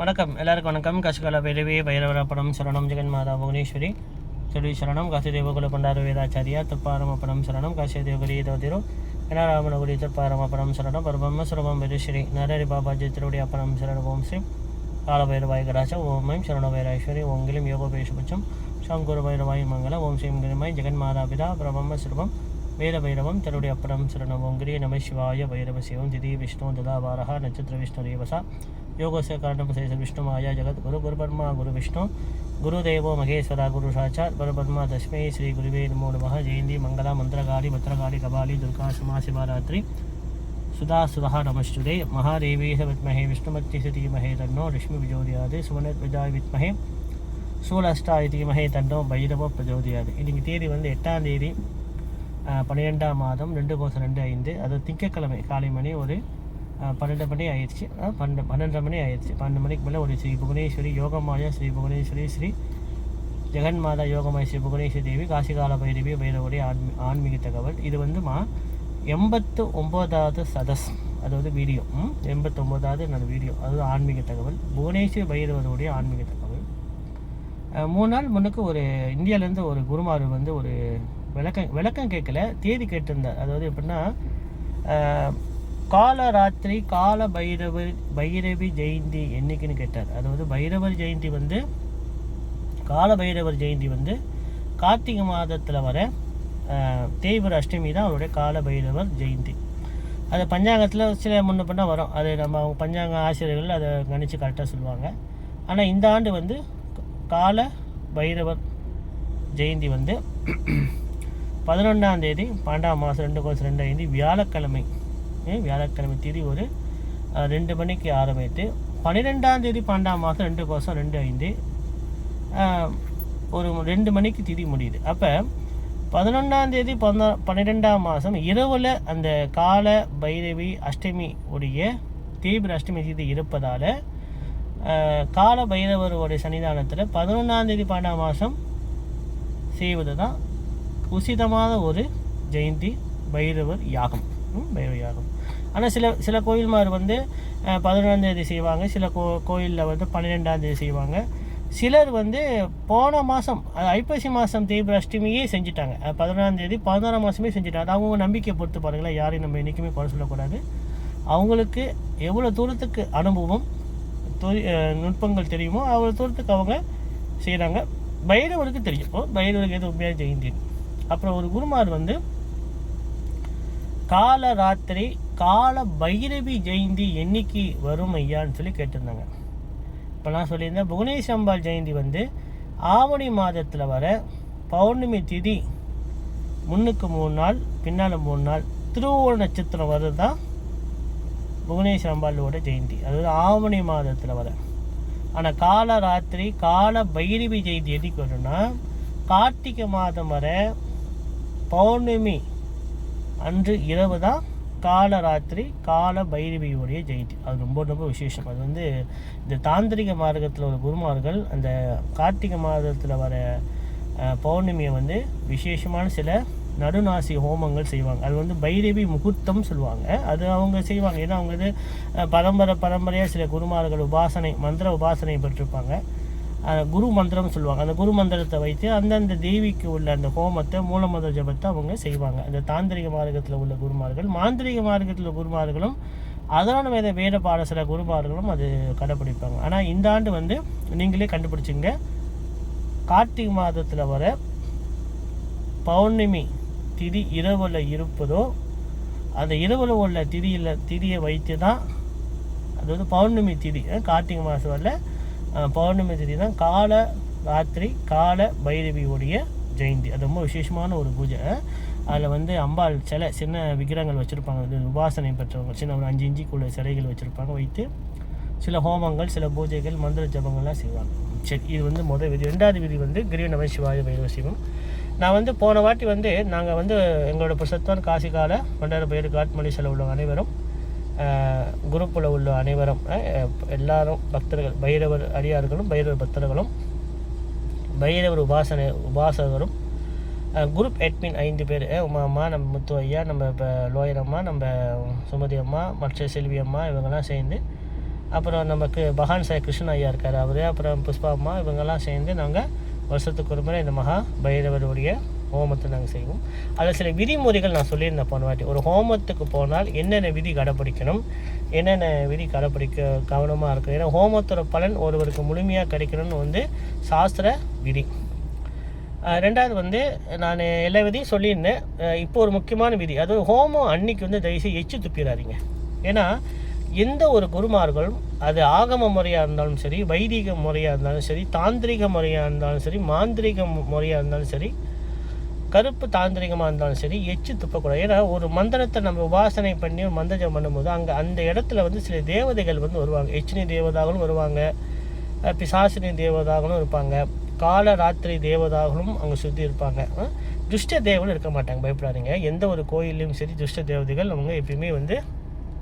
வணக்கம் எல்லாருக்கும் வணக்கம். கசுகல பைரவி பைரவரப்படம் சரணம் ஜெகன்மாதா புவனேஸ்வரி சொல்லி சரணம் காசி தேவகுல பண்டார வேதாச்சாரியா தற்பாரமப்படம் சரணம் காசி தேவகுரி தோதிரோ ஏனாராமனகுடி தற்பாரமப்படம் சரணம் பரபம்ம சுரபம் பெருஸ்ரீ நரரி பாபா ஜெத்திரோடி அப்பனம் சரண ஓம் ஸ்ரீ கால பைரவாய் கடாச்ச ஓம் ஐம் சரண பைரேஸ்வரி ஓங்கிலும் யோகபேஷபட்சம் சங்குரு பைரவாய் மங்கள ஓம் ஸ்ரீம் கிரிமாய் ஜெகன்மாதா பிதா பிரபம்ம சுரபம் வேத பைரவம் தருடைய அப்படம் சரணம் ஓங்கிரி நம சிவாய பைரவ சிவம் திதி விஷ்ணு ததாபாரா நட்சத்திர விஷ்ணு ரேவசா யோகस्य कारणम शेष विष्णु माया जगत गुरु गुरु ब्रह्मा गुरु विष्णु गुरुदेवो महेश्वरा गुरु साक्षात् परब्रह्म तस्मै श्री गुरुवे नमो नमः. जयंती मंगला मंत्रकारी भद्रकाली कपाली दुर्गा क्षमा शिवरात्रि सुधा सुधा नमस्तुते. महादेवी विद्महे विष्णुमती धीमहि तन्नो लक्ष्मी प्रचोदयात्. सुमनत् विद्याय विद्महे சூலஷ்டாய தீமஹே தன்னோ பைரவ பிரச்சோதயாது. இன்றைக்கி தேதி வந்து 8ஆம் தேதி 12ஆம் மாதம் 2025. அது திங்கட்கிழமை காலை மணி ஒரு 12 மணி ஆயிடுச்சு. 12 மணி ஆயிடுச்சு. 12 மணிக்கு மேலே ஒரு ஸ்ரீ புவனேஸ்வரி யோகமாயா ஸ்ரீ புவனேஸ்வரி ஸ்ரீ ஜெகன்மாதா யோகமாய் ஸ்ரீ புவனேஸ்வரி தேவி காசிகால பைரவி பைரவருடைய ஆன்மீக தகவல். இது வந்து 89வது சதஸ், அதாவது வீடியோ 89வது நான் வீடியோ, அதாவது ஆன்மீக தகவல் புவனேஸ்வரி பைரவருடைய ஆன்மீக தகவல். 3 நாள் முன்னுக்கு ஒரு இந்தியாவிலேருந்து ஒரு குருமார் வந்து ஒரு விளக்கம் கேட்கல, தேதி கேட்டிருந்தார். அதாவது எப்படின்னா காலராத்திரி கால பைரவி ஜெயந்தி என்னைக்குன்னு கேட்டார். அதாவது பைரவர் ஜெயந்தி வந்து கால பைரவர் ஜெயந்தி வந்து கார்த்திகை மாதத்தில் வர தேய்பிர அஷ்டமி தான் அவருடைய கால பைரவர் ஜெயந்தி. அது பஞ்சாங்கத்தில் சில முன்ன பண்ண வரும், அது நம்ம அவங்க பஞ்சாங்க ஆசிரியர்கள் அதை கணிச்சு கரெக்டாக சொல்லுவாங்க. ஆனால் இந்த ஆண்டு வந்து கால பைரவர் ஜெயந்தி வந்து 11ஆம் தேதி 12ஆம் மாதம் 2025 வியாழக்கிழமை தேதி ஒரு 2 மணிக்கு ஆரம்பித்து 12ஆம் தேதி 12ஆம் மாதம் 2025 ஒரு 2 மணிக்கு திதி முடியுது. அப்போ 11ஆம் தேதி 12ஆம் மாதம் இரவில் அந்த கால பைரவி அஷ்டமி உடைய தீவிர அஷ்டமி திதி இருப்பதால் கால பைரவருடைய சன்னிதானத்தில் 11ஆம் தேதி 12ஆம் மாதம் செய்வது தான் உசிதமான ஒரு ஜெயந்தி பைரவர் யாகம். ஆனால் சில கோயில்மார் வந்து 11ஆம் தேதி செய்வாங்க, சில கோயிலில் வந்து 12ஆம் தேதி செய்வாங்க. சிலர் வந்து போன மாதம் ஐப்பசி மாதம் தேய்பிர அஷ்டமியே செஞ்சுட்டாங்க, 11ஆம் தேதி 11ஆம் மாதமே செஞ்சுட்டாங்க. அது அவங்க நம்பிக்கை பொறுத்து பாருங்களேன், யாரையும் நம்ம என்றைக்குமே குறை சொல்லக்கூடாது. அவங்களுக்கு எவ்வளோ தூரத்துக்கு அனுபவம் நுட்பங்கள் தெரியுமோ அவ்வளோ தூரத்துக்கு அவங்க செய்கிறாங்க. பைரவருக்கு தெரியும் பைரவருக்கு எது உண்மையாக ஜெயந்தி. அப்புறம் ஒரு குருமார் வந்து காலராத்திரி கால பைரவி ஜெயந்தி என்னைக்கு வரும் ஐயான்னு சொல்லி கேட்டிருந்தாங்க. இப்போ நான் சொல்லியிருந்தேன் புவனேஸ்வரி அம்பாள் ஜெயந்தி வந்து ஆவணி மாதத்தில் வர பௌர்ணமி திதி முன்னுக்கு 3 நாள் பின்னால் 3 நாள் திருவோண நட்சத்திரம் வருது தான் புவனேஸ்வரி அம்பாளோட ஜெயந்தி, அதாவது ஆவணி மாதத்தில் வர. ஆனால் காலராத்திரி கால பைரவி ஜெயந்தி எதுக்கு வரும்னா கார்த்திகை மாதம் வர பௌர்ணமி அன்று இரவு தான் காலராத்திரி கால பைரவியுடைய ஜெயந்தி. அது ரொம்ப ரொம்ப விசேஷம். அது வந்து இந்த தாந்திரிக மார்க்கத்தில் ஒரு குருமார்கள் அந்த கார்த்திகை மாதத்தில் வர பௌர்ணமியை வந்து விசேஷமான சில நடுநாசி ஹோமங்கள் செய்வாங்க. அது வந்து பைரவி முகூர்த்தம் சொல்லுவாங்க. அது அவங்க செய்வாங்க. ஏன்னா அவங்க இது பரம்பரையாக சில குருமார்கள் மந்திர உபாசனை பெற்றிருப்பாங்க. குரு மந்திரம் சொல்லுவாங்க. அந்த குரு மந்திரத்தை வைத்து அந்தந்த தேவிக்கு உள்ள அந்த ஹோமத்தை மூலமந்திர ஜபத்தை அவங்க செய்வாங்க. அந்த தாந்திரிக மார்க்கத்தில் உள்ள குருமார்கள், மாந்திரிக மார்க்கத்தில் உள்ள குருமார்களும் அதனால வேத பாடசில குருமார்களும் அது கடைப்பிடிப்பாங்க. ஆனால் இந்த ஆண்டு வந்து நீங்களே கண்டுபிடிச்சிங்க, கார்த்திகை மாதத்தில் வர பௌர்ணமி திதி இரவில் இருப்பதோ அந்த இரவில் உள்ள திதியை வைத்து தான், அதாவது பௌர்ணமி திதி கார்த்திகை மாதம் வரல பௌர்ணமி திதி தான் கால ராத்திரி கால பைரவியுடைய ஜெயந்தி. அது ரொம்ப விசேஷமான ஒரு பூஜை. அதில் வந்து அம்பாள் சின்ன விக்கிரகங்கள் வச்சுருப்பாங்க, அது உபாசனை பெற்றவங்க சின்ன ஒரு 5 இன்ச்சுக்குள்ள சிலைகள் வச்சுருப்பாங்க, வைத்து சில ஹோமங்கள் சில பூஜைகள் மந்திர ஜபங்கள்லாம் செய்வாங்க. சரி, இது வந்து முதல் விதி. 2வது விதி வந்து கிரி நம சிவாய பைரவ சிவம். நான் வந்து போன வாட்டி வந்து நாங்கள் வந்து எங்களோட பிரசத்தான் காசிகால பண்டார பைரவ காட்மணி செல்ல உள்ள அனைவரும் குரூப்பில் உள்ள அனைவரும் எல்லாரும் பக்தர்கள், பைரவர் அடியார்களும் பைரவர் பக்தர்களும் பைரவர் உபாசகரும் குரூப் அட்மின் 5 பேர், உமா அம்மா, நம்ம முத்து ஐயா, நம்ம இப்போ லோயர் அம்மா, நம்ம சுமதி அம்மா, மற்ற செல்வி அம்மா, இவங்கெல்லாம் சேர்ந்து அப்புறம் நமக்கு பகான் சாய் கிருஷ்ணன் ஐயா இருக்கார், அவர், அப்புறம் புஷ்பா அம்மா, இவங்கெல்லாம் சேர்ந்து நாங்கள் வருஷத்துக்கு ஒரு முறை இந்த மகா பைரவருடைய ஹோமத்தை நாங்கள் செய்வோம். அதில் சில விதிமுறைகள் நான் சொல்லியிருந்தேன் போன வாட்டி. ஒரு ஹோமத்துக்கு போனால் என்னென்ன விதி கடைப்பிடிக்கணும், என்னென்ன விதி கடைப்பிடிக்க கவனமாக இருக்கணும். ஏன்னா ஹோமத்தோட பலன் ஒருவருக்கு முழுமையாக கிடைக்கணும்னு சாஸ்திர விதி. ரெண்டாவது நான் எல்லா விதியும் சொல்லியிருந்தேன். இப்போ ஒரு முக்கியமான விதி, அதுவும் ஹோமம் அன்னைக்கு தயவுசெய்து எச்சு துப்பிடாதீங்க. ஏன்னா எந்த ஒரு குருமார்களும், அது ஆகம முறையாக இருந்தாலும் சரி, வைதிக முறையாக இருந்தாலும் சரி, தாந்திரிக முறையாக இருந்தாலும் சரி, மாந்திரிக முறையாக இருந்தாலும் சரி, கருப்பு தாந்திரிகமாக இருந்தாலும் சரி, எச்சு துப்பக்கூடாது. ஏன்னா ஒரு மந்திரத்தை நம்ம உபாசனை பண்ணி ஒரு மந்திரம் பண்ணும்போது அங்கே அந்த இடத்துல சில தேவதைகள் வருவாங்க. எச்சினி தேவதாகவும் வருவாங்க, பிசாசினி தேவதாகவும் இருப்பாங்க, கால ராத்திரி தேவதாகவும் அங்கே சுற்றி இருப்பாங்க. துஷ்ட தேவனும் இருக்க மாட்டாங்க, பயப்படாதீங்க. எந்த ஒரு கோயிலையும் சரி துஷ்ட தேவதைகள் அவங்க எப்பயுமே